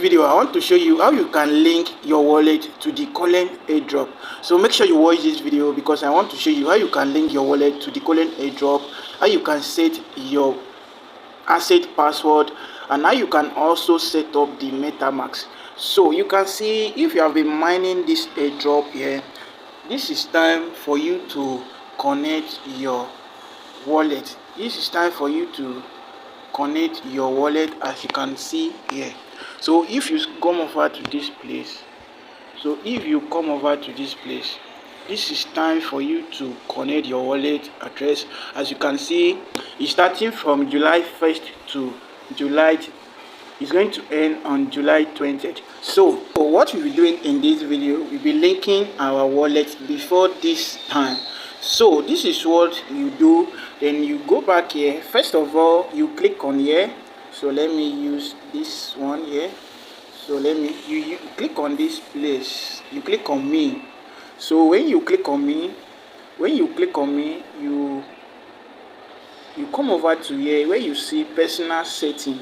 video, I want to show you how you can link your wallet to the colend airdrop. So make sure you watch this video because I want to show you how you can link your wallet to the colend airdrop, how you can set your asset password, and how you can also set up the Metamask. So you can see, if you have been mining this airdrop here, this is time for you to connect your wallet. This is time for you to connect your wallet, as you can see here. So if you come over to this place, this is time for you to connect your wallet address. As you can see, it's starting from July 1st to July, it's going to end on July 20th. So what we'll be doing in this video, we'll be linking our wallet before this time. So this is what you do. Then you go back here. First of all, you click on here. So let me use this one here. So let me, you click on this place, you click on me. So when you click on me, you come over to here where you see personal setting.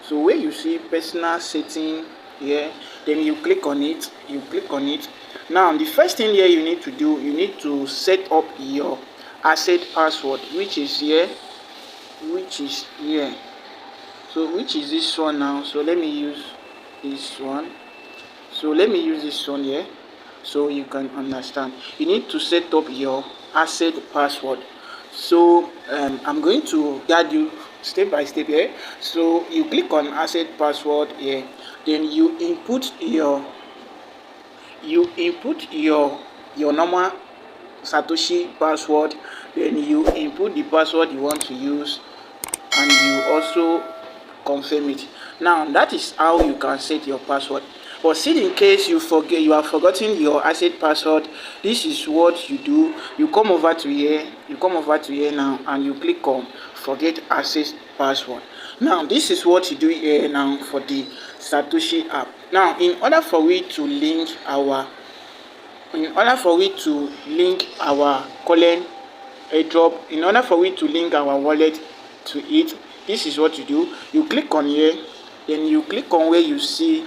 So where you see personal setting here, then you click on it, Now the first thing here you need to do, you need to set up your asset password, which is here. So which is this one now. So let me use this one. Here, so you can understand. You need to set up your asset password. So I'm going to guide you step by step here. So you click on asset password here, then you input your normal satoshi password, then you input the password you want to use, and you also confirm it. Now that is how you can set your password. But see, in case you have forgotten your asset password, this is what you do. You come over to here, now, and you click on forget asset password. Now this is what you do here now for the Satoshi app. Now in order for we to link our colend airdrop, in order for we to link our wallet to it, this is what you do. You click on here, then you click on where you see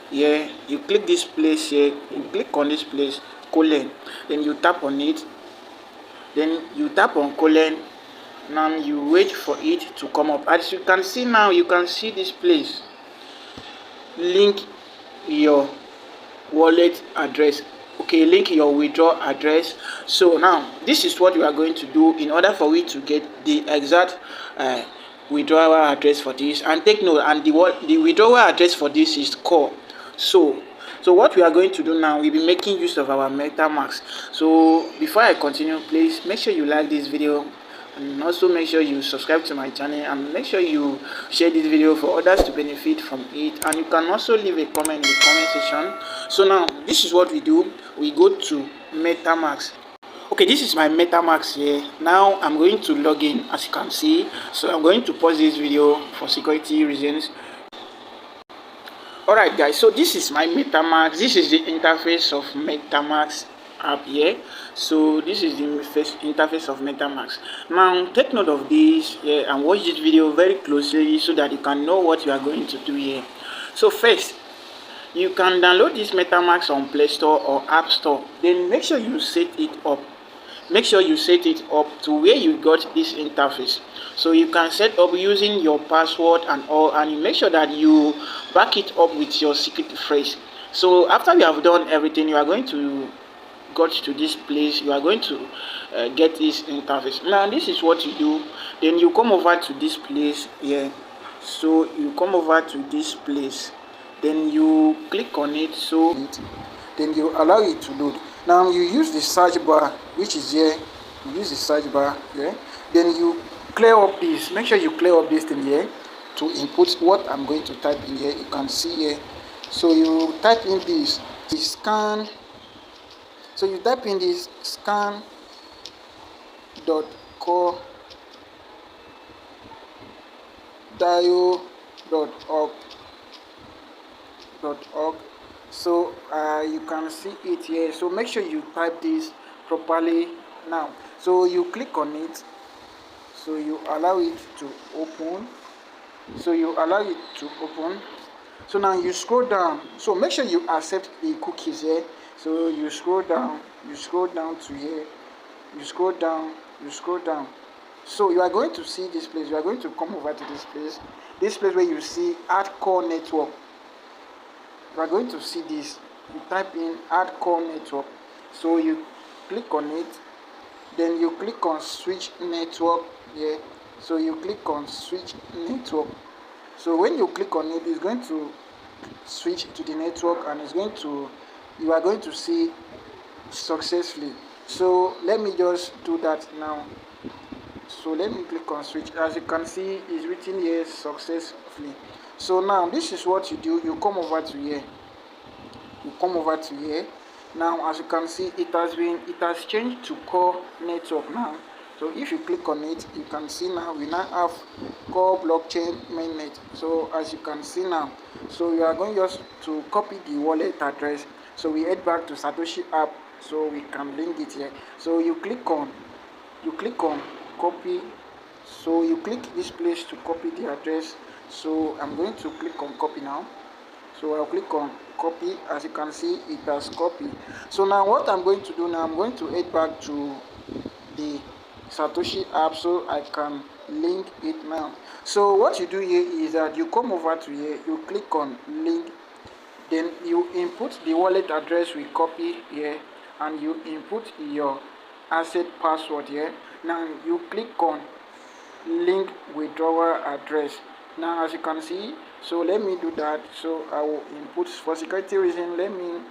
here, you click this place here, you click on this place colend, then you tap on it, then you tap on colend. Now you wait for it to come up. As you can see now, you can see this place, link your wallet address. Okay, link your withdrawal address. So now this is what you are going to do in order for we to get the exact withdrawal address for this. And take note, and the withdrawal address for this is core. So what we are going to do now, we'll be making use of our Metamask. So before I continue, please make sure you like this video, and also make sure you subscribe to my channel, and make sure you share this video for others to benefit from it. And you can also leave a comment in the comment section. So now this is what we do. We go to Metamask. Okay, this is my Metamask here. Now I'm going to log in, as you can see. So I'm going to pause this video for security reasons. Alright guys, so this is my Metamask. This is the interface of Metamask app here. So this is the first interface of Metamask. Now take note of this here and watch this video very closely so that you can know what you are going to do here. So first, you can download this Metamask on Play Store or App Store. Then make sure you set it up. To where you got this interface. So you can set up using your password and all, and you make sure that you back it up with your secret phrase. So after you have done everything, you are going to go to this place. You are going to get this interface. Now this is what you do. Then you come over to this place here. So you come over to this place, then you click on it. So then you allow it to load. Now you use the search bar, which is here. You use the search bar here. Then you clear up this. Make sure you clear up this thing here to input what I'm going to type in here. You can see here. So you type in this scan. So you type in this scan.co.dio.org. So you can see it here. So make sure you type this properly now. So you click on it. So you allow it to open. So now you scroll down, so make sure you accept the cookies here. So you scroll down to here, you scroll down. So you are going to see this place, you are going to come over to this place where you see add core network. You are going to see this, you type in add core network, so you click on it, then you click on switch network here. So you click on switch network. So when you click on it, it's going to switch to the network, and you are going to see successfully. So let me just do that now. So let me click on switch. As you can see, it's written here successfully. So now this is what you do. You come over to here, now. As you can see, it has changed to core network now. So if you click on it, you can see now we now have core blockchain mainnet. So as you can see now, so we are going just to copy the wallet address. So we head back to Satoshi app, so we can link it here. So you click on copy. So you click this place to copy the address. So I'm going to click on copy now. So I'll click on copy. As you can see, it has copied. So now what I'm going to do now, I'm going to head back to the Satoshi app so I can link it now. So what you do here is that you come over to here, you click on link, then you input the wallet address we copy here, and you input your asset password here. Now you click on link withdrawal address. Now as you can see, so let me do that. So I will input, for security reason, let me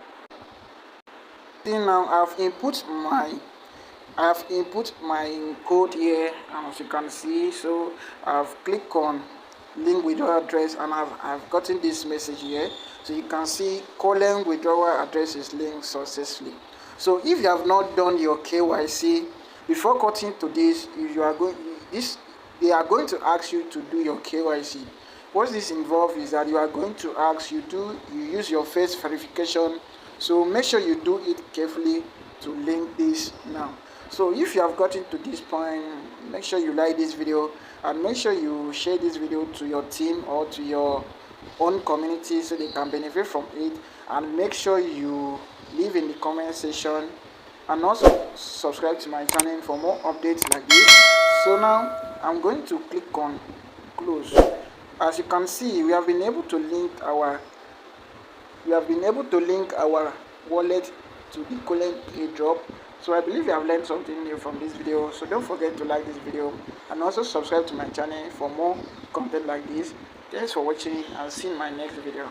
see. Now I've input my code here, and as you can see, so I've clicked on link withdrawal address, and I've gotten this message here. So you can see colend withdrawal address is linked successfully. So if you have not done your KYC before cutting to this, if you are going they are going to ask you to do your KYC. What this involves is that you are going to ask you use your face verification. So make sure you do it carefully to link this now. So if you have gotten to this point, make sure you like this video, and make sure you share this video to your team or to your own community so they can benefit from it. And make sure you leave in the comment section, and also subscribe to my channel for more updates like this. So now I'm going to click on close. As you can see, we have been able to link our wallet to the colend Airdrop. So I believe you have learned something new from this video. So don't forget to like this video, and also subscribe to my channel for more content like this. Thanks for watching. I'll see you in my next video.